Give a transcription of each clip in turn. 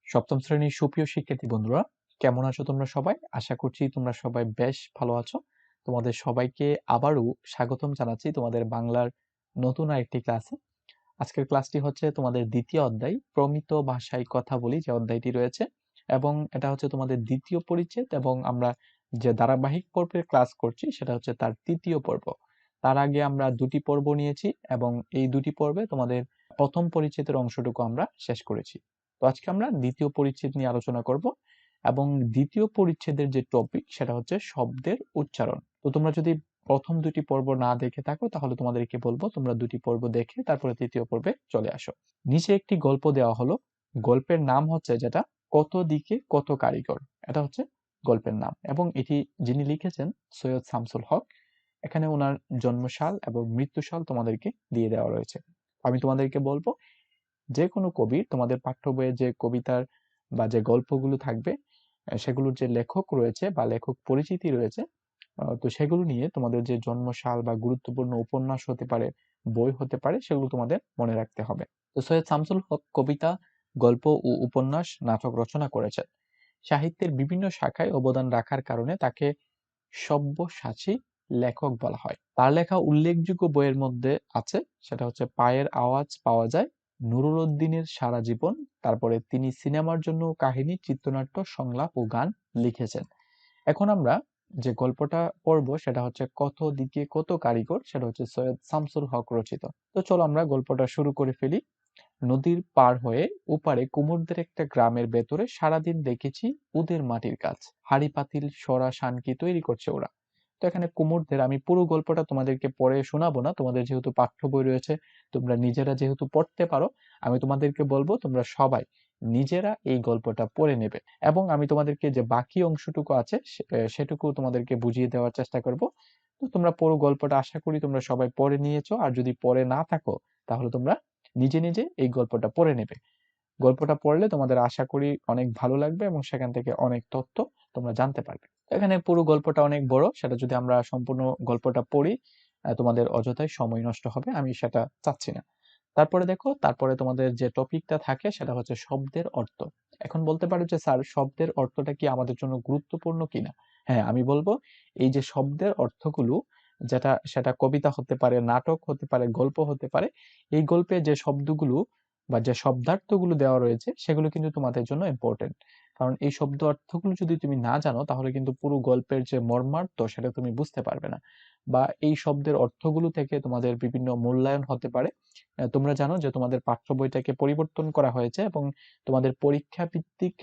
সপ্তম শ্রেণীর সুপ্রিয় শিক্ষার্থী বন্ধুরা, কেমন আছো তোমরা সবাই? আশা করছি তোমরা সবাই বেশ ভালো আছো। তোমাদের সবাইকে আবারও স্বাগতম জানাচ্ছি তোমাদের বাংলার নতুন আরেকটি ক্লাসে। আজকের ক্লাসটি হচ্ছে তোমাদের দ্বিতীয় অধ্যায়, প্রমিত ভাষায় কথা বলি যে অধ্যায়টি রয়েছে, এবং এটা হচ্ছে তোমাদের দ্বিতীয় পরিচ্ছেদ, এবং আমরা যে ধারাবাহিক পর্বের ক্লাস করছি সেটা হচ্ছে তার তৃতীয় পর্ব। তার আগে আমরা দুটি পর্ব নিয়েছি এবং এই দুটি পর্বে তোমাদের প্রথম পরিচ্ছেদের অংশটুকু আমরা শেষ করেছি। তো আজকে আমরা দ্বিতীয় পরিচ্ছেদ নিয়ে আলোচনা করব, এবং দ্বিতীয় পরিচ্ছেদের যে টপিক সেটা হচ্ছে শব্দের উচ্চারণ। তো তোমরা যদি প্রথম দুটি পর্ব না দেখে থাকো তাহলে তোমাদেরকে বলবো তোমরা দুটি পর্ব দেখে তারপরে তৃতীয় পর্বে চলে আসো। নিচে একটি গল্প দেওয়া হলো, গল্পের নাম হচ্ছে যেটা কত দিকে কত কারিগর, এটা হচ্ছে গল্পের নাম, এবং এটি যিনি লিখেছেন সৈয়দ শামসুল হক। এখানে ওনার জন্মসাল এবং মৃত্যুসাল তোমাদেরকে দিয়ে দেওয়া রয়েছে। আমি তোমাদেরকে বলবো যে কোনো কবির তোমাদের পাঠ্য বইয়ে যে কবিতার বা যে গল্পগুলো থাকবে সেগুলোর যে লেখক রয়েছে বা লেখক পরিচিতি রয়েছে, তো সেগুলো নিয়ে তোমাদের যে জন্মসাল বা গুরুত্বপূর্ণ উপন্যাস হতে পারে, বই হতে পারে, সেগুলো তোমাদের মনে রাখতে হবে। তো সৈয়দ শামসুল হক কবিতা, গল্প ও উপন্যাস, নাটক রচনা করেছেন। সাহিত্যের বিভিন্ন শাখায় অবদান রাখার কারণে তাকে সব্যসাচী লেখক বলা হয়। তার লেখা উল্লেখযোগ্য বইয়ের মধ্যে আছে সেটা হচ্ছে পায়ের আওয়াজ পাওয়া যায়, নুরুল উদ্দিনের সারা জীবন, তারপরে তিনি সিনেমার জন্য কাহিনী, চিত্রনাট্য, সংলাপ ও গান লিখেছেন। এখন আমরা যে গল্পটা পড়বো সেটা হচ্ছে কত দিকে কত কারিগর, সেটা হচ্ছে সৈয়দ শামসুল হক রচিত। তো চলো আমরা গল্পটা শুরু করে ফেলি। নদীর পার হয়ে ওপারে কুমোরদের একটা গ্রামের ভেতরে সারাদিন দেখেছি ওদের মাটির কাজ, হাঁড়ি পাতিল সরা শানকি তৈরি করছে ওরা। তো এখানে কুমোরদের, আমি পুরো গল্পটা তোমাদেরকে পড়ে শোনাবো না, তোমাদের যেহেতু পাঠ্য বই রয়েছে, তোমরা নিজেরা যেহেতু পড়তে পারো, আমি তোমাদেরকে বলবো তোমরা সবাই নিজেরা এই গল্পটা পড়ে নেবে, এবং আমি তোমাদেরকে যে বাকি অংশটুকু আছে সেটুকু তোমাদেরকে বুঝিয়ে দেওয়ার চেষ্টা করব। তো তোমরা পুরো গল্পটা আশা করি তোমরা সবাই পড়ে নিয়েছো, আর যদি পড়ে না থাকো তাহলে তোমরা নিজে নিজে এই গল্পটা পড়ে নেবে। গল্পটা পড়লে তোমাদের আশা করি অনেক ভালো লাগবে এবং সেখান থেকে অনেক তথ্য তোমরা জানতে পারবে। এখানে পুরো গল্পটা অনেক বড়, সেটা যদি আমরা সম্পূর্ণ গল্পটা পড়ি তোমাদের অযথাই সময় নষ্ট হবে, আমি সেটা চাচ্ছি না। তারপরে দেখো, তারপরে তোমাদের যে টপিকটা থাকে সেটা হচ্ছে শব্দের অর্থ। এখন বলতে পারো যে স্যার শব্দের অর্থটা কি আমাদের জন্য গুরুত্বপূর্ণ কিনা? হ্যাঁ, আমি বলবো এই যে শব্দের অর্থগুলো, যেটা সেটা কবিতা হতে পারে, নাটক হতে পারে, গল্প হতে পারে, এই গল্পে যে শব্দগুলো বা যে শব্দার্থগুলো দেওয়া রয়েছে সেগুলো কিন্তু তোমাদের জন্য ইম্পর্টেন্ট। কারণ এই শব্দ অর্থগুলো যদি তুমি না জানো তাহলে কিন্তু পুরো গল্পের যে মর্মার্থ সেটা তুমি বুঝতে পারবে না, বা এই শব্দের অর্থগুলো থেকে তোমাদের বিভিন্ন মূল্যায়ন হতে পারে। তোমরা জানো যে তোমাদের পাঠ্য বইটাকে পরিবর্তন করা হয়েছে, এবং তোমাদের পরীক্ষা ভিত্তিক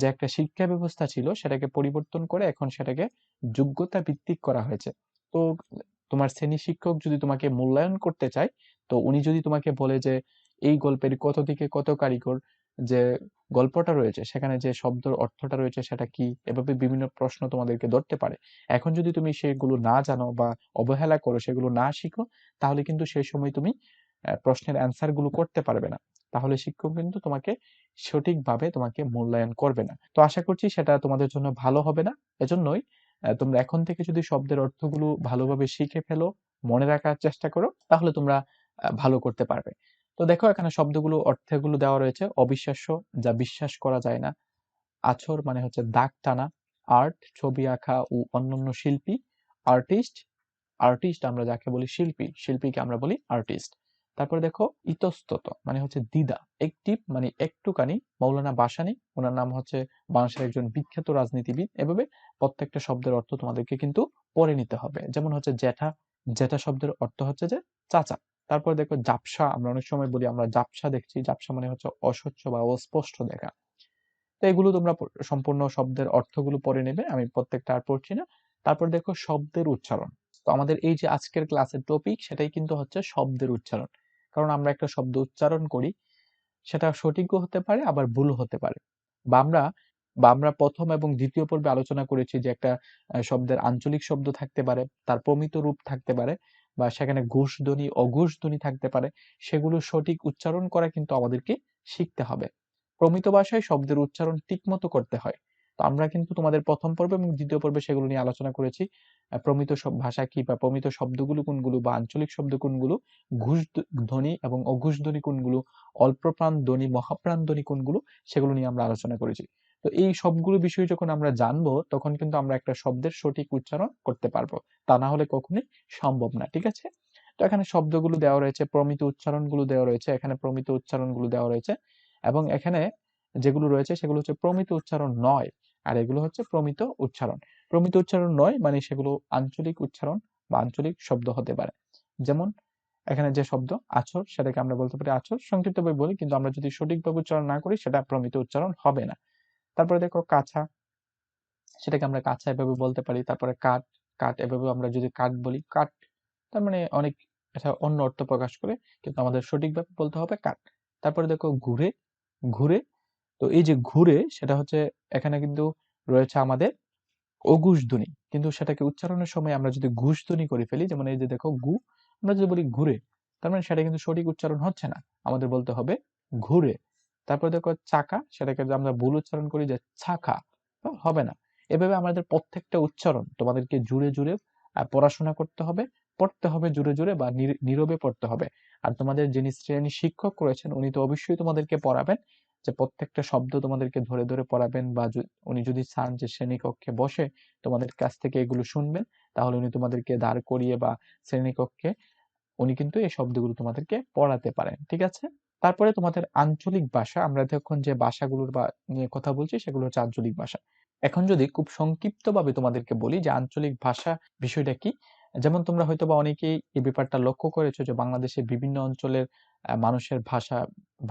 যে একটা শিক্ষা ব্যবস্থা ছিল সেটাকে পরিবর্তন করে এখন সেটাকে যোগ্যতা ভিত্তিক করা হয়েছে। তো তোমার শ্রেণী শিক্ষক যদি তোমাকে মূল্যায়ন করতে চায়, তো উনি যদি তোমাকে বলে যে এই গল্পের কত দিকে কত কারিগর যে গল্পটা রয়েছে সেখানে যে শব্দের অর্থটা রয়েছে সেটা কি, এভাবে বিভিন্ন প্রশ্ন তোমাদেরকে ধরতে পারে। এখন যদি তুমি সেগুলো না জানো বা অবহেলা করো, সেগুলো না শিখো, তাহলে কিন্তু সেই সময় তুমি প্রশ্নের অ্যান্সার গুলো করতে পারবে না। তাহলে শিক্ষক কিন্তু তোমাকে সঠিকভাবে তোমাকে মূল্যায়ন করবে না। তো আশা করছি সেটা তোমাদের জন্য ভালো হবে না। এজন্যই তোমরা এখন থেকে যদি শব্দের অর্থগুলো ভালোভাবে শিখে ফেলো, মনে রাখার চেষ্টা করো, তাহলে তোমরা ভালো করতে পারবে। তো দেখো এখানে শব্দগুলো অর্থগুলো দেওয়া রয়েছে। অবিশ্বাস্য, যা বিশ্বাস করা যায় না। আছর মানে হচ্ছে দাগ টানা। আর্ট, ছবি আঁকা ও অন্যান্য শিল্পী। আর্টিস্ট, আর্টিস্ট আমরা যাকে বলি শিল্পী, শিল্পীকে আমরা বলি আর্টিস্ট। তারপরে দেখো ইতস্তত মানে হচ্ছে দ্বিধা। একটিভ মানে একটুখানি। মৌলানা ভাসানী, ওনার নাম হচ্ছে বাংলাদেশের একজন বিখ্যাত রাজনীতিবিদ। এভাবে প্রত্যেকটা শব্দের অর্থ তোমাদেরকে কিন্তু পড়ে নিতে হবে। যেমন হচ্ছে জ্যাঠা, জ্যাঠা শব্দের অর্থ হচ্ছে যে চাচা। তারপর দেখো জাপসা, আমরা অনেক সময় বলি আমরা জাপসা দেখছি, জাপসা মানে হচ্ছে অস্বচ্ছ বা অস্পষ্ট দেখা। তো এগুলো তোমরা সম্পূর্ণ শব্দের অর্থগুলো পড়ে নেবে, আমি প্রত্যেকটা আর পড়ছি না। তারপর দেখো শব্দের উচ্চারণ। তো আমাদের এই যে আজকের ক্লাসের টপিক সেটাই কিন্তু হচ্ছে শব্দের উচ্চারণ। কারণ আমরা একটা শব্দ উচ্চারণ করি, সেটা সঠিকও হতে পারে আবার ভুল হতে পারে। বা আমরা বা আমরা প্রথম এবং দ্বিতীয় পর্বে আলোচনা করেছি যে একটা শব্দের আঞ্চলিক শব্দ থাকতে পারে, তার প্রমিত রূপ থাকতে পারে, বা সেখানে ঘোষ ধ্বনি অঘোষ ধ্বনি থাকতে পারে। সেগুলো সঠিক উচ্চারণ করা কিন্তু আমাদেরকে শিখতে হবে। প্রমিত ভাষায় শব্দের উচ্চারণ ঠিকমতো করতে হয়। তো আমরা কিন্তু তোমাদের প্রথম পর্বে এবং দ্বিতীয় পর্বে সেগুলো নিয়ে আলোচনা করেছি। প্রমিত ভাষা কি বা প্রমিত শব্দগুলো কোনগুলো বা আঞ্চলিক শব্দ কোনগুলো, ঘুষ ধ্বনি এবং অঘুষ ধ্বনি কোনগুলো, অল্পপ্রাণ ধ্বনি, মহাপ্রাণ ধ্বনি কোনগুলো, সেগুলো নিয়ে আমরা আলোচনা করেছি। তো এই সবগুলো বিষয় যখন আমরা জানবো তখন কিন্তু আমরা একটা শব্দের সঠিক উচ্চারণ করতে পারবো, তা না হলে কখনোই সম্ভব না। ঠিক আছে? তো এখানে শব্দগুলো দেওয়া রয়েছে, প্রমিত উচ্চারণগুলো দেওয়া রয়েছে, এখানে প্রমিত উচ্চারণগুলো দেওয়া রয়েছে এবং এখানে যেগুলো রয়েছে সেগুলো হচ্ছে প্রমিত উচ্চারণ নয়, আর এগুলো হচ্ছে প্রমিত উচ্চারণ। প্রমিত উচ্চারণ নয় মানে সেগুলো আঞ্চলিক উচ্চারণ বা আঞ্চলিক শব্দ হতে পারে। যেমন এখানে যে শব্দ আছর, সেটাকে আমরা বলতে পারি আছর, সংক্ষিপ্তভাবে বলি, কিন্তু আমরা যদি সঠিকভাবে উচ্চারণ না করি সেটা প্রমিত উচ্চারণ হবে না। তারপরে দেখো কাছা, সেটাকে আমরা কাছা এভাবে বলতে পারি। তারপরে কাঠ, কাঠ এভাবে আমরা যদি কাঠ বলি, কাঠ তার মানে অনেক, এটা অন্য অর্থ প্রকাশ করে, কিন্তু আমাদের সঠিকভাবে বলতে হবে কাঠ। তারপরে দেখো ঘুরে, ঘুরে, তো এই যে ঘুরে সেটা হচ্ছে এখানে কিন্তু রয়েছে আমাদের অঘুষ ধ্বনি, কিন্তু সেটাকে উচ্চারণের সময় আমরা যদি ঘুষ ধ্বনি করে ফেলি, যেমন এই যে দেখো গু, আমরা যদি বলি ঘুরে, তার মানে সেটা কিন্তু সঠিক উচ্চারণ হচ্ছে না, আমাদের বলতে হবে ঘুরে। তারপর দেখো চাকা, সেটাকে যদি আমরা ভুল উচ্চারণ করি যে ছাকা, তো হবে না। এভাবে আমাদের প্রত্যেকটা উচ্চারণ তোমাদেরকে জুড়ে জুড়ে পড়াশোনা করতে হবে, পড়তে হবে জুড়ে জুড়ে বা নীরবে পড়তে হবে। আর তোমাদের যিনি শ্রেণী শিক্ষক রয়েছেন উনি তো অবশ্যই তোমাদেরকে পড়াবেন, যে প্রত্যেকটা শব্দ তোমাদেরকে ধরে ধরে পড়াবেন, বা উনি যদি চান যে শ্রেণীকক্ষে বসে তোমাদের কাছ থেকে এগুলো শুনবেন, তাহলে উনি তোমাদেরকে দাঁড় করিয়ে বা শ্রেণীকক্ষে উনি কিন্তু এই শব্দগুলো তোমাদেরকে পড়াতে পারেন। ঠিক আছে? তারপরে তোমাদের আঞ্চলিক ভাষা, আমরা এখন যে ভাষাগুলোর নিয়ে কথা বলছি সেগুলো হচ্ছে আঞ্চলিক ভাষা। এখন যদি খুব সংক্ষিপ্তভাবে তোমাদেরকে বলি যে আঞ্চলিক ভাষা বিষয়টা কি, যেমন তোমরা হয়তোবা অনেকেই এই ব্যাপারটা লক্ষ্য করেছো যে বাংলাদেশের বিভিন্ন অঞ্চলের মানুষের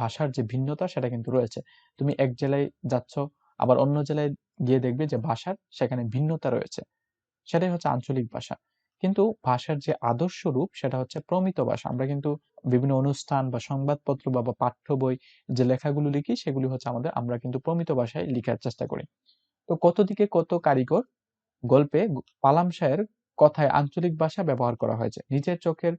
ভাষার যে ভিন্নতা সেটা কিন্তু রয়েছে। তুমি এক জেলায় যাচ্ছ, আবার অন্য জেলায় গিয়ে দেখবে যে ভাষার সেখানে ভিন্নতা রয়েছে, সেটাই হচ্ছে আঞ্চলিক ভাষা। কিন্তু ভাষার যে আদর্শ রূপ সেটা হচ্ছে প্রমিত ভাষা। আমরা কিন্তু বিভিন্ন অনুষ্ঠান বা সংবাদপত্র বা পাঠ্য বই যে লেখাগুলো লিখি সেগুলি হচ্ছে আমরা কিন্তু প্রমিত ভাষায় লিখার চেষ্টা করি। তো কত দিকে কত কারিগর গল্পে পালাম শাহের কথায় আঞ্চলিক ভাষা ব্যবহার করা হয়েছে। নিজের চোখের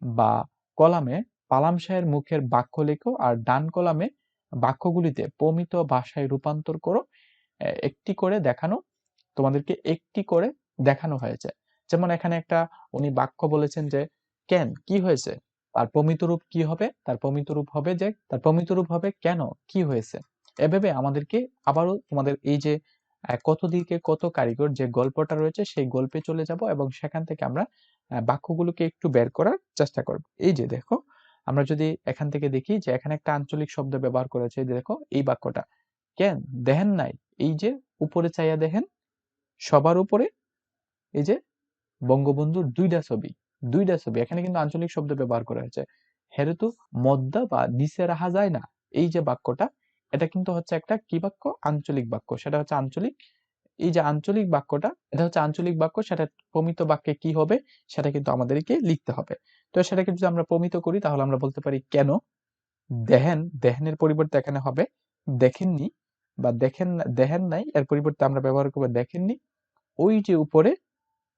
বা কলামে পালাম শাহের মুখের বাক্য লেখো, আর ডান কলামে বাক্যগুলিতে প্রমিত ভাষায় রূপান্তর করো। একটি করে দেখানো, তোমাদেরকে একটি করে দেখানো হয়েছে। যেমন এখানে একটা উনি বাক্য বলেছেন যে কেন, কি হয়েছে, তার প্রমিত রূপ কি হবে, তার প্রমিত রূপ হবে যে, তার প্রমিত রূপ হবে কেন, কি হয়েছে। এভাবে আমাদেরকে আবারও তোমাদের এই যে কত দিকে কত কারিগর যে গল্পটা রয়েছে সেই গল্পে চলে যাব এবং সেখান থেকে আমরা বাক্যগুলোকে একটু বের করার চেষ্টা করব। এই যে দেখো, আমরা যদি এখান থেকে দেখি যে এখানে একটা আঞ্চলিক শব্দ ব্যবহার করেছে, এই যে দেখো এই বাক্যটা, কেন দেখেন নাই, এই যে উপরে চাইয়া দেখেন, সবার উপরে এই যে বঙ্গবন্ধুর দুইটা ছবি, এখানে কিন্তু আঞ্চলিক শব্দ ব্যবহার করা হয়েছে। হেরেতু মদ্দা বা নিচে রাখা যায় না, এই যে বাক্যটা, এটা কিন্তু হচ্ছে একটা কি বাক্য, আঞ্চলিক বাক্য। সেটা হচ্ছে আঞ্চলিক, এই যে আঞ্চলিক বাক্যটা, এটা হচ্ছে আঞ্চলিক বাক্য, সেটা প্রমিত বাক্যে কি হবে সেটা কিন্তু আমাদেরকে লিখতে হবে। তো সেটাকে যদি আমরা প্রমিত করি তাহলে আমরা বলতে পারি কেন দেখেন, দেখেনের পরিবর্তে এখানে হবে দেখেননি, বা দেখেন নাই, এর পরিবর্তে আমরা ব্যবহার করবো দেখেননি। ওই যে উপরে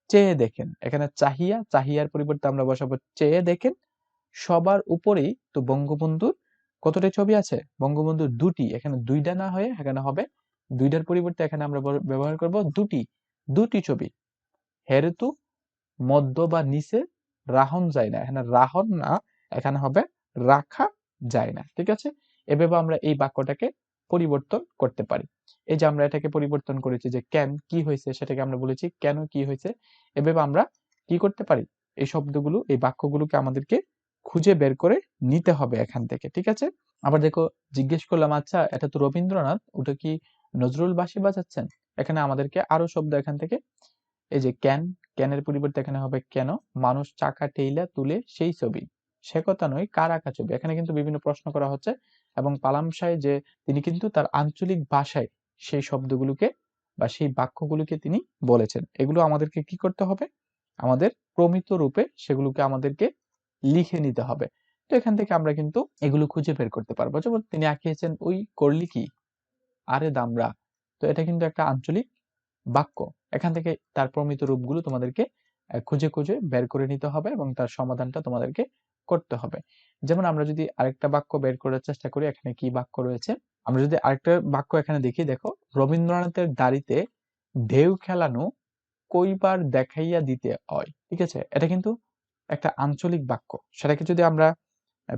চেয়ে দেখেন, এখানে চাহিয়া, চাহিয়ার পরিবর্তে আমরা বসাবো চেয়ে দেখেন। সবার উপরেই তো বঙ্গবন্ধুর কতটা ছবি আছে, বঙ্গবন্ধুর দুটি, এখানে দুইটা না হয়ে এখানে হবে দুইটার পরিবর্তে এখানে আমরা ব্যবহার করব দুটি, দুটি ছবি। হেরেতু মধ্য বা নিচে রাহন যায় না, এখানে রাহন না, এখানে হবে রাখা যায় না। ঠিক আছে? এভাবে আমরা এই বাক্যটাকে পরিবর্তন করতে পারি। এই যে আমরা এটাকে পরিবর্তন করেছি যে কেন, কি হয়েছে, সেটাকে আমরা বলেছি কেন, কি হয়েছে। এভাবে আমরা কি করতে পারি, এই শব্দগুলো, এই বাক্যগুলোকে আমাদেরকে খুঁজে বের করে নিতে হবে এখান থেকে। ঠিক আছে? আবার দেখো, জিজ্ঞেস করলাম আচ্ছা এটা তো রবীন্দ্রনাথ, ওটা কি নজরুল বাঁশি বাজাচ্ছেন? এখানে আমাদেরকে আরো শব্দ এখান থেকে, এই যে ক্যান, ক্যানের পরিবর্তে এখানে হবে কেন, মানুষ চাকা টেইলা তুলে সেই ছবি, সে কথা নয় কার আঁকা ছবি। এখানে কিন্তু বিভিন্ন প্রশ্ন করা হচ্ছে এবং পালাম শাহ যে তিনি কিন্তু তার আঞ্চলিক ভাষায় সেই শব্দগুলোকে বা সেই বাক্যগুলোকে তিনি বলেছেন। এগুলো আমাদেরকে কি করতে হবে, আমাদের প্রমিত রূপে সেগুলোকে আমাদেরকে লিখে নিতে হবে। তো এখান থেকে আমরা কিন্তু এগুলো খুঁজে বের করতে পারবো। যেমন তিনি আঁকিয়েছেন ওই করলি কি, আরে দামড়া, তো এটা কিন্তু একটা আঞ্চলিক বাক্য। এখান থেকে তার প্রমিত রূপগুলো তোমাদেরকে খুঁজে খুঁজে বের করে নিতে হবে এবং তার সমাধানটা তোমাদেরকে করতে হবে। যেমন আমরা যদি আরেকটা বাক্য বের করার চেষ্টা করি, এখানে কি বাক্য রয়েছে, আমরা যদি আরেকটা বাক্য এখানে দেখি, দেখো, রবীন্দ্রনাথের দাড়িতে ঢেউ খেলানো কইবার দেখাইয়া দিতে হয়। ঠিক আছে, এটা কিন্তু একটা আঞ্চলিক বাক্য। সেটাকে যদি আমরা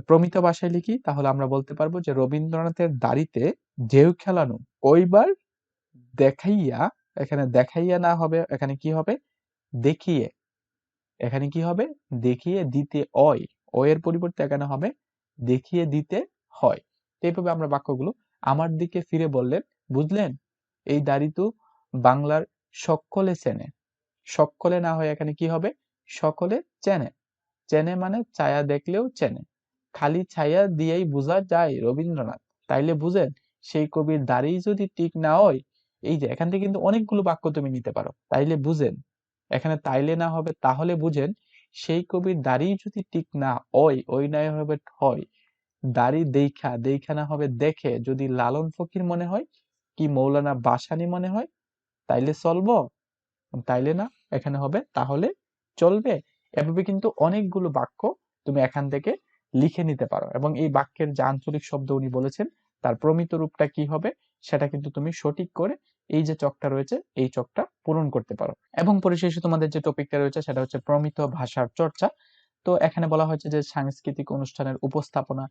প্রমিত ভাষায় লিখি তাহলে আমরা বলতে পারবো যে রবীন্দ্রনাথের দাড়িতে ঢেউ খেলানো কইবার দেখাইয়া, এখানে দেখাইয়া না হবে, এখানে কি হবে, দেখিয়ে, এখানে কি হবে, দেখিয়ে দিতে হয়, ও এর পরিবর্তে এখানে হবে দেখিয়ে দিতে হয়। এইভাবে আমরা বাক্যগুলো আমার দিকে ফিরে বললেন, বুঝলেন, এই দাড়ি তো বাংলার সকলে চেনে। সকলে না হয় এখানে কি হবে, সকলে চেনে। চেনে মানে ছায়া দেখলেও চেনে। খালি ছায়া দিয়েই বোঝা যায় রবীন্দ্রনাথ, তাইলে বুঝেন সেই কবির দাড়ি যদি ঠিক না হয়, এই যে এখান থেকে কিন্তু অনেকগুলো বাক্য তুমি নিতে পারো, তাইলে বুঝেন, এখানে তাইলে না হবে তাহলে বুঝেন, সেই কবির দাড়ি যদি ঠিক না হয়, ওই নাই হবে হয়, দাড়ি দেখা, দেখা না হবে দেখে, যদি লালন ফকির মনে হয় কি মৌলানা ভাসানী মনে হয়, তাইলে চলবো, তাইলে না, এখানে হবে তাহলে চলবে। এভাবে কিন্তু অনেকগুলো বাক্য তুমি এখান থেকে লিখে নিতে পারো, এবং এই বাক্যের যে আঞ্চলিক শব্দ উনি বলেছেন তার প্রমিত রূপটা কি হবে সেটা কিন্তু তুমি সঠিক করে এই যে চকটা রয়েছে এই চকটা পূরণ করতে পারো। এবং পরিশেষে তোমাদের যে টপিকটা রয়েছে সেটা হচ্ছে প্রমিত ভাষার চর্চা। তো এখানে বলা হয়েছে যে সাংস্কৃতিক অনুষ্ঠানের উপস্থাপনা,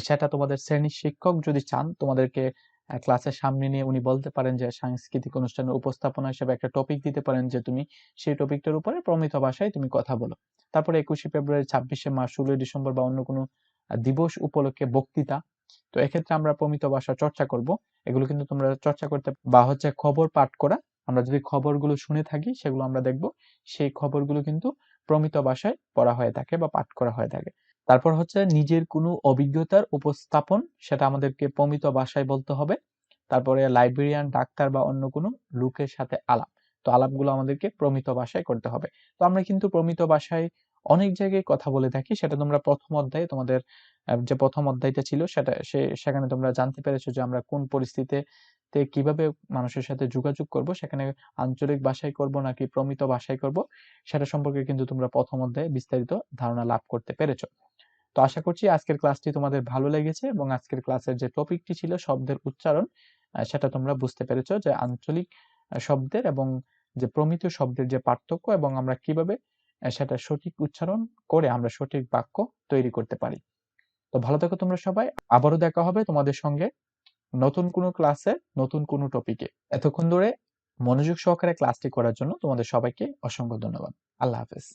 সেটা তোমাদের শ্রেণীর শিক্ষক যদি চান তোমাদেরকে ক্লাসের সামনে নিয়ে উনি বলতে পারেন যে সাংস্কৃতিক অনুষ্ঠানের উপস্থাপনা হিসেবে একটা টপিক দিতে পারেন, যে তুমি সেই টপিকটার উপরে প্রমিত ভাষায় তুমি কথা বলো। তারপরে 21শে ফেব্রুয়ারি, 26শে মার্চ, 16ই ডিসেম্বর বা অন্য কোনো দিবস উপলক্ষে বক্তৃতা। তো এক্ষেত্রে আমরা প্রমিত ভাষা চর্চা করব। এগুলো কিন্তু তোমরা চর্চা করতে, বা হচ্ছে খবর পাঠ করা, আমরা যদি খবরগুলো শুনে থাকি সেগুলো আমরা দেখব, সেই খবরগুলো কিন্তু প্রমিত ভাষায় পড়া হয়ে থাকে বা পাঠ করা হয়ে থাকে। তারপর হচ্ছে নিজের কোনো অভিজ্ঞতার উপস্থাপন, সেটা আমাদেরকে প্রমিত ভাষায় বলতে হবে। তারপরে লাইব্রেরিয়ান, ডাক্তার বা অন্য কোনো লোকের সাথে আলাপ, তো আলাপগুলো আমাদেরকে প্রমিত ভাষায় করতে হবে। তো আমরা কিন্তু প্রমিত ভাষায় অনেক জায়গায় কথা বলে থাকি, সেটা তোমরা প্রথম অধ্যায়ে তোমাদের যে প্রথম অধ্যায়টা ছিল সেখানে তোমরা জানতে পেরেছো যে আমরা কোন পরিস্থিতিতে কিভাবে মানুষের সাথে যোগাযোগ করব, সেখানে আঞ্চলিক ভাষায় করব নাকি প্রমিত ভাষায় করব, সেটা সম্পর্কে কিন্তু তোমরা প্রথম অধ্যায়ে বিস্তারিত ধারণা লাভ করতে পেরেছো। তো আশা করছি আজকের ক্লাসটি তোমাদের ভালো লেগেছে, এবং আজকের ক্লাসের যে টপিকটি ছিল শব্দের উচ্চারণ, সেটা তোমরা বুঝতে পেরেছো যে আঞ্চলিক শব্দের এবং যে প্রমিত শব্দের যে পার্থক্য, এবং আমরা কিভাবে সেটা সঠিক উচ্চারণ করে আমরা সঠিক বাক্য তৈরি করতে পারি। তো ভালো থেকো তোমরা সবাই, আবারও দেখা হবে তোমাদের সঙ্গে নতুন কোনো ক্লাসে, নতুন কোনো টপিকে। এতক্ষণ ধরে মনোযোগ সহকারে ক্লাসটি করার জন্য তোমাদের সবাইকে অসংখ্য ধন্যবাদ। আল্লাহ হাফেজ।